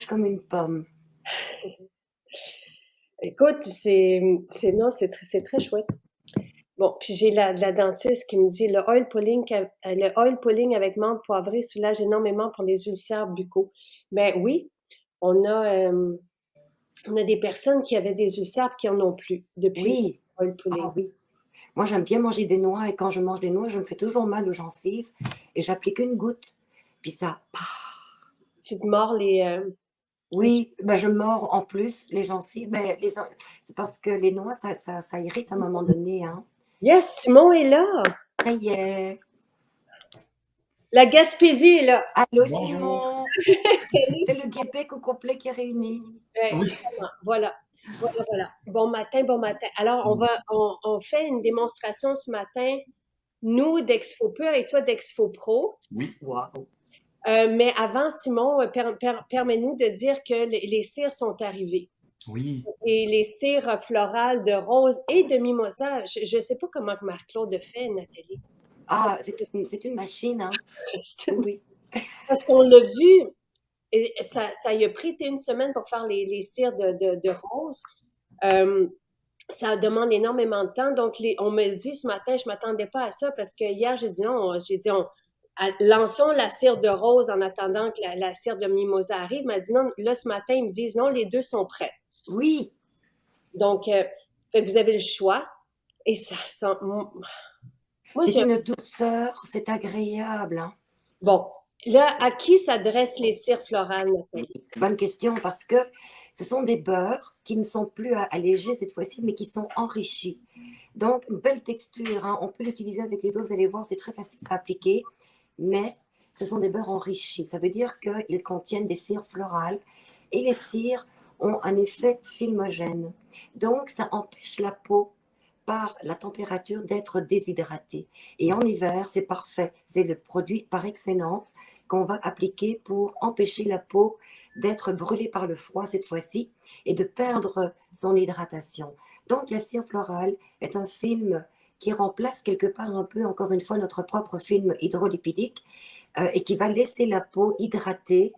comme une pomme. Écoute, non, c'est très chouette. Bon, puis j'ai la dentiste qui me dit le oil pulling avec menthe poivrée soulage énormément pour les ulcères buccaux. Ben oui, on a, on a des personnes qui avaient des ulcères qui en ont plus depuis Oui, le oil ah pulling. oui. Moi, j'aime bien manger des noix et quand je mange des noix, je me fais toujours mal aux gencives et j'applique une goutte. Puis ça, Tu te mords les- oui, ben je mords en plus les gencives. Ben, c'est parce que les noix, ça irrite à un moment donné, hein. Yes, Simon est là. Ça y est. La Gaspésie est là. Allô, Bonjour. Simon. Salut. C'est le Québec au complet qui est réuni. Oui. Exactement. Voilà. Voilà, voilà. Bon matin, bon matin. Alors, on fait une démonstration ce matin, nous d'Exfo Pur et toi d'Exfo Pro. Oui. Waouh. Mais avant, Simon, permets-nous de dire que les cires sont arrivées. Oui. Et les cires florales de rose et de mimosa, je ne sais pas comment que Marc-Claude fait, Nathalie. Ah, c'est une machine, hein. Oui. Parce qu'on l'a vu, et ça y a pris une semaine pour faire les cires de rose. Euh, ça demande énormément de temps. Donc, on me le dit ce matin, je ne m'attendais pas à ça parce que hier, j'ai dit non, lançons la cire de rose en attendant que la cire de mimosa arrive. Il m'a dit non, là, ce matin, ils me disent non, les deux sont prêts. Oui, Donc, fait que vous avez le choix et ça sent. Moi, c'est une douceur, c'est agréable, hein. bon, là, à qui s'adressent les cires florales, Nathalie? Bonne question parce que ce sont des beurres qui ne sont plus allégés cette fois-ci, mais qui sont enrichis. Donc, une belle texture, hein. On peut l'utiliser avec les doigts, vous allez voir, c'est très facile à appliquer, mais ce sont des beurres enrichis. Ça veut dire qu'ils contiennent des cires florales et les cires ont un effet filmogène. Donc, ça empêche la peau par la température d'être déshydratée. Et en hiver, c'est parfait. C'est le produit par excellence qu'on va appliquer pour empêcher la peau d'être brûlée par le froid cette fois-ci et de perdre son hydratation. Donc la cire florale est un film qui remplace quelque part un peu, encore une fois, notre propre film hydrolipidique et qui va laisser la peau hydratée,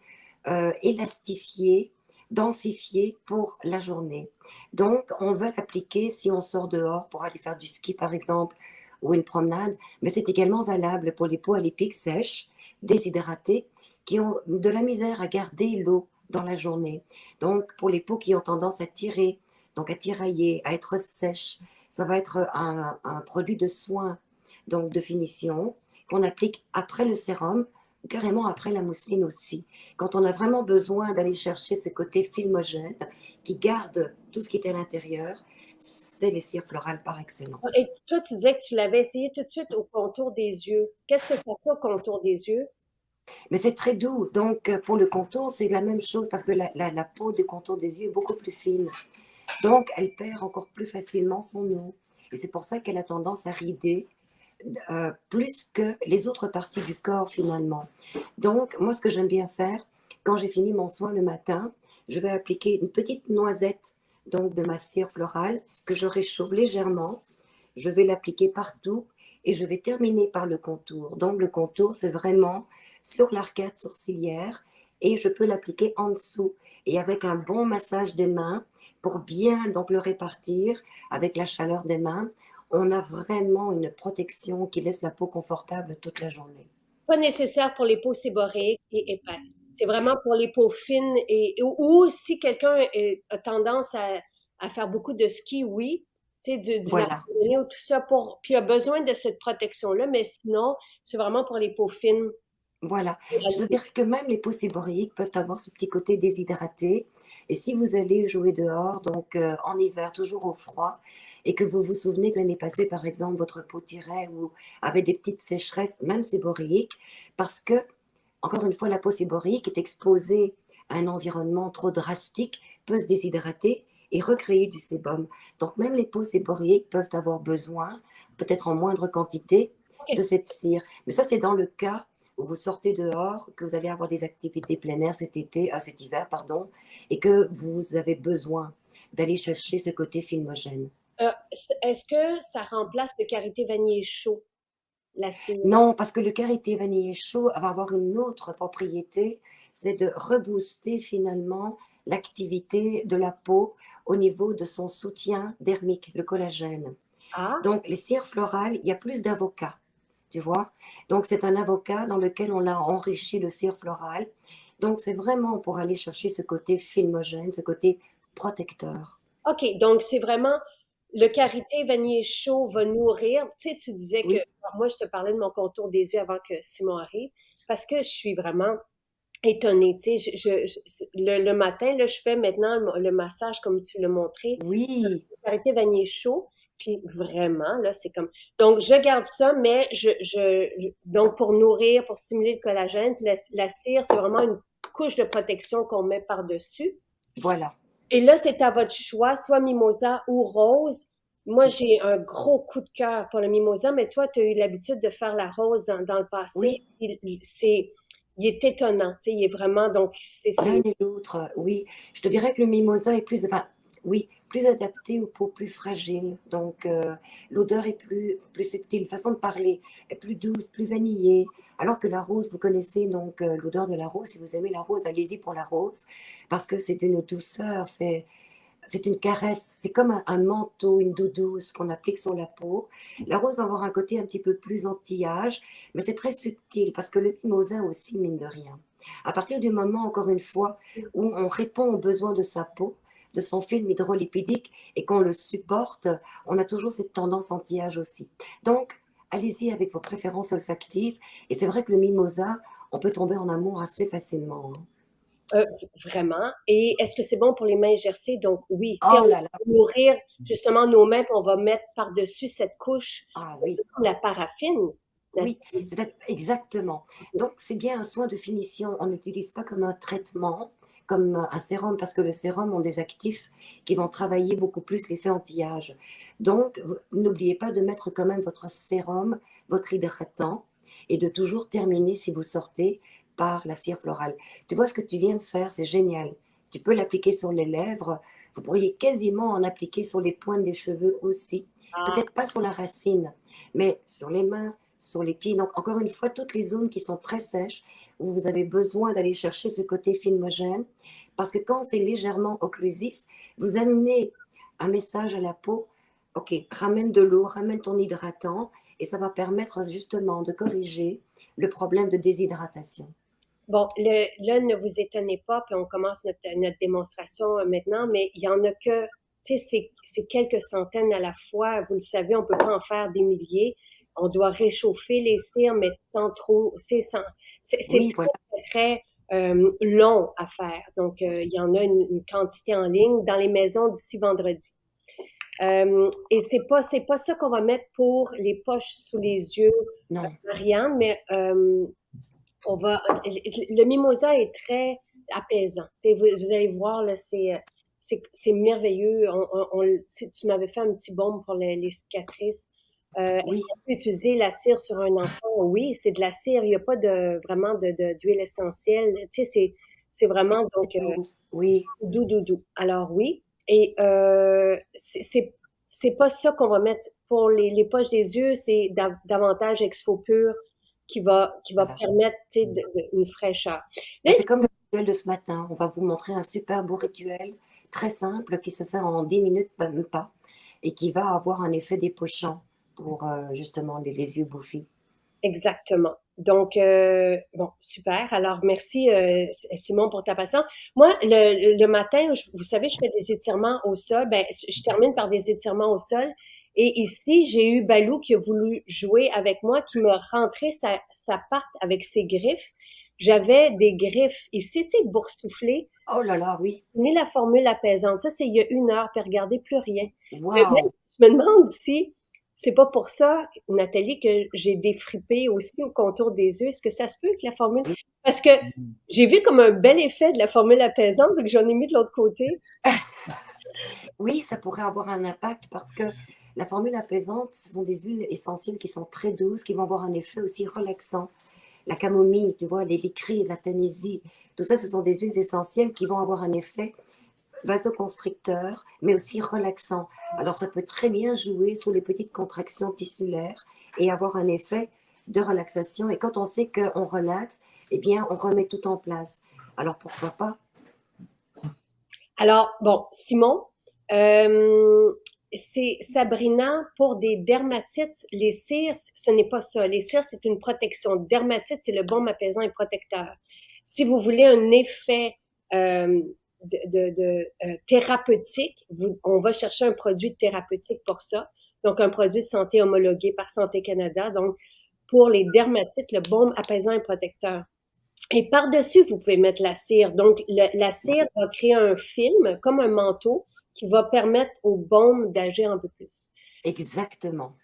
élastifiée, densifiée pour la journée. Donc, on va l'appliquer si on sort dehors pour aller faire du ski, par exemple, ou une promenade, mais c'est également valable pour les peaux allipiques sèches, déshydratées, qui ont de la misère à garder l'eau dans la journée. Donc, pour les peaux qui ont tendance à tirer, donc à tirailler, à être sèches, ça va être un produit de soin, donc de finition, qu'on applique après le sérum, carrément après la mousseline aussi. Quand on a vraiment besoin d'aller chercher ce côté filmogène qui garde tout ce qui est à l'intérieur, c'est les cires florales par excellence. Et toi, tu disais que tu l'avais essayé tout de suite au contour des yeux. Qu'est-ce que ça fait au contour des yeux? Mais c'est très doux, donc pour le contour, c'est la même chose parce que la peau du contour des yeux est beaucoup plus fine. Donc, elle perd encore plus facilement son eau. Et c'est pour ça qu'elle a tendance à rider plus que les autres parties du corps finalement. Donc, moi, ce que j'aime bien faire, quand j'ai fini mon soin le matin, je vais appliquer une petite noisette donc de ma cire florale que je réchauffe légèrement. Je vais l'appliquer partout et je vais terminer par le contour. Donc, le contour, c'est vraiment sur l'arcade sourcilière et je peux l'appliquer en dessous. Et avec un bon massage des mains, pour bien donc le répartir avec la chaleur des mains, on a vraiment une protection qui laisse la peau confortable toute la journée. Pas nécessaire pour les peaux séboréiques et épaisses. C'est vraiment pour les peaux fines ou si quelqu'un a tendance à faire beaucoup de ski, oui, tu sais, du Voilà, randonnée ou tout ça, puis a besoin de cette protection-là, mais sinon, c'est vraiment pour les peaux fines. voilà. Je veux dire que même les peaux séboréiques peuvent avoir ce petit côté déshydraté. Et si vous allez jouer dehors, donc en hiver, toujours au froid, et que vous vous souvenez que l'année passée, par exemple, votre peau tirait ou avait des petites sécheresses, même séboréiques, parce que, encore une fois, la peau séboréique est exposée à un environnement trop drastique, peut se déshydrater et recréer du sébum. Donc même les peaux séboréiques peuvent avoir besoin, peut-être en moindre quantité, de OK. cette cire. Mais ça, c'est dans le cas où vous sortez dehors, que vous allez avoir des activités plein air cet hiver, pardon, et que vous avez besoin d'aller chercher ce côté filmogène. Est-ce que ça remplace le karité vanillé chaud, la cire? Non, parce que le karité vanillé chaud va avoir une autre propriété, c'est de rebooster finalement l'activité de la peau au niveau de son soutien dermique, le collagène. Ah, Donc les cires florales, il y a plus d'avocats, tu vois? Donc c'est un avocat dans lequel on a enrichi de cire florale. Donc c'est vraiment pour aller chercher ce côté filmogène, ce côté protecteur. OK, donc c'est vraiment le karité vanillé chaud va nourrir. Tu sais, tu disais que Oui, moi, je te parlais de mon contour des yeux avant que Simon arrive, parce que je suis vraiment étonnée. Tu sais, le matin, là, je fais maintenant le massage comme tu l'as montré, oui, le karité vanillé chaud, puis vraiment, là, c'est comme... Donc, je garde ça, mais donc pour nourrir, pour stimuler le collagène, puis la cire, c'est vraiment une couche de protection qu'on met par-dessus. voilà. Et là, c'est à votre choix, soit mimosa ou rose. Moi, j'ai un gros coup de cœur pour le mimosa, mais toi, tu as eu l'habitude de faire la rose dans le passé. Oui, Il est étonnant, tu sais, il est vraiment, donc, l'un et l'autre, oui. Je te dirais que le mimosa est plus, enfin, oui, plus adapté aux peaux plus fragiles. Donc, l'odeur est plus subtile, façon de parler est plus douce, plus vanillée. Alors que la rose, vous connaissez donc l'odeur de la rose. Si vous aimez la rose, allez-y pour la rose, parce que c'est une douceur, c'est une caresse, c'est comme un manteau, une doudouse qu'on applique sur la peau. La rose va avoir un côté un petit peu plus anti-âge, mais c'est très subtil parce que le mimosa aussi, mine de rien. À partir du moment, encore une fois, où on répond aux besoins de sa peau, de son film hydrolipidique et qu'on le supporte, on a toujours cette tendance anti-âge aussi. Donc, allez-y avec vos préférences olfactives. Et c'est vrai que le mimosa, on peut tomber en amour assez facilement, hein. euh, vraiment. Et est-ce que c'est bon pour les mains gercées? Donc, oui, tu sais, Oh on là là, va nourrir justement nos mains, puis on va mettre par-dessus cette couche, ah un peu oui. comme la paraffine. Oui, c'est exactement. Donc, c'est bien un soin de finition. On n'utilise pas comme un traitement, comme un sérum, parce que le sérum ont des actifs qui vont travailler beaucoup plus l'effet anti-âge. Donc, n'oubliez pas de mettre quand même votre sérum, votre hydratant, et de toujours terminer, si vous sortez, par la cire florale. Tu vois ce que tu viens de faire, c'est génial. Tu peux l'appliquer sur les lèvres. Vous pourriez quasiment en appliquer sur les pointes des cheveux aussi. Ah, Peut-être pas sur la racine, mais sur les mains, sur les pieds. Donc, encore une fois, toutes les zones qui sont très sèches, où vous avez besoin d'aller chercher ce côté filmogène, parce que quand c'est légèrement occlusif, vous amenez un message à la peau, ok, ramène de l'eau, ramène ton hydratant, et ça va permettre justement de corriger le problème de déshydratation. bon, là, ne vous étonnez pas, puis on commence notre démonstration maintenant, mais il y en a que, tu sais, c'est quelques centaines à la fois. Vous le savez, on peut pas en faire des milliers. On doit réchauffer les cires, mais sans trop, c'est Oui, voilà. très, très long à faire. Donc, il y en a une quantité en ligne dans les maisons d'ici vendredi. Et c'est pas ça qu'on va mettre pour les poches sous les yeux, Non, Marianne, mais le mimosa est très apaisant. Tu sais, vous allez voir, là, c'est merveilleux. Tu m'avais fait un petit baume pour les cicatrices. Est-ce oui, qu'on peut utiliser la cire sur un enfant? Oui, c'est de la cire. Il n'y a pas vraiment d'huile essentielle. Tu sais, c'est vraiment donc oui, doux, doux, doux. Alors oui. Et c'est pas ça qu'on va mettre pour les poches des yeux, c'est davantage Exfo Pur qui va voilà. permettre, tu sais, une fraîcheur. Là, Ben, c'est comme le rituel de ce matin. On va vous montrer un super beau rituel, très simple, qui se fait en 10 minutes, même pas, et qui va avoir un effet dépochant pour justement les yeux bouffis. exactement. Donc, bon, super. Alors, merci, Simon, pour ta patience. Moi, le matin, vous savez, je fais des étirements au sol. Ben, je termine par des étirements au sol. Et ici, j'ai eu Balou qui a voulu jouer avec moi, qui m'a rentré sa patte avec ses griffes. J'avais des griffes ici, tu sais, boursouflées. Oh là là, oui. Ni la formule apaisante. Ça, c'est il y a 1 heure, puis regardez plus rien. Même, Waouh! je me demande si c'est pas pour ça, Nathalie, que j'ai défrippé aussi au contour des yeux. Est-ce que ça se peut que la formule... Oui. Parce que j'ai vu comme un bel effet de la formule apaisante, vu que j'en ai mis de l'autre côté. Oui, ça pourrait avoir un impact parce que la formule apaisante, ce sont des huiles essentielles qui sont très douces, qui vont avoir un effet aussi relaxant. La camomille, tu vois, l'hélicryse, la tanésie, tout ça, ce sont des huiles essentielles qui vont avoir un effet vasoconstricteur, mais aussi relaxant. Alors, ça peut très bien jouer sur les petites contractions tissulaires et avoir un effet de relaxation. Et quand on sait qu'on relaxe, eh bien, on remet tout en place. Alors pourquoi pas? Alors, bon, Simon, c'est Sabrina, pour des dermatites, les cires, ce n'est pas ça. Les cires, c'est une protection. Dermatite, c'est le baume apaisant et protecteur. Si vous voulez un effet thérapeutique, on va chercher un produit thérapeutique pour ça. Donc, un produit de santé homologué par Santé Canada. Donc, pour les dermatites, le baume apaisant et protecteur. Et par-dessus, vous pouvez mettre la cire. Donc, la cire va créer un film, comme un manteau, qui va permettre au baume d'agir un peu plus. Exactement.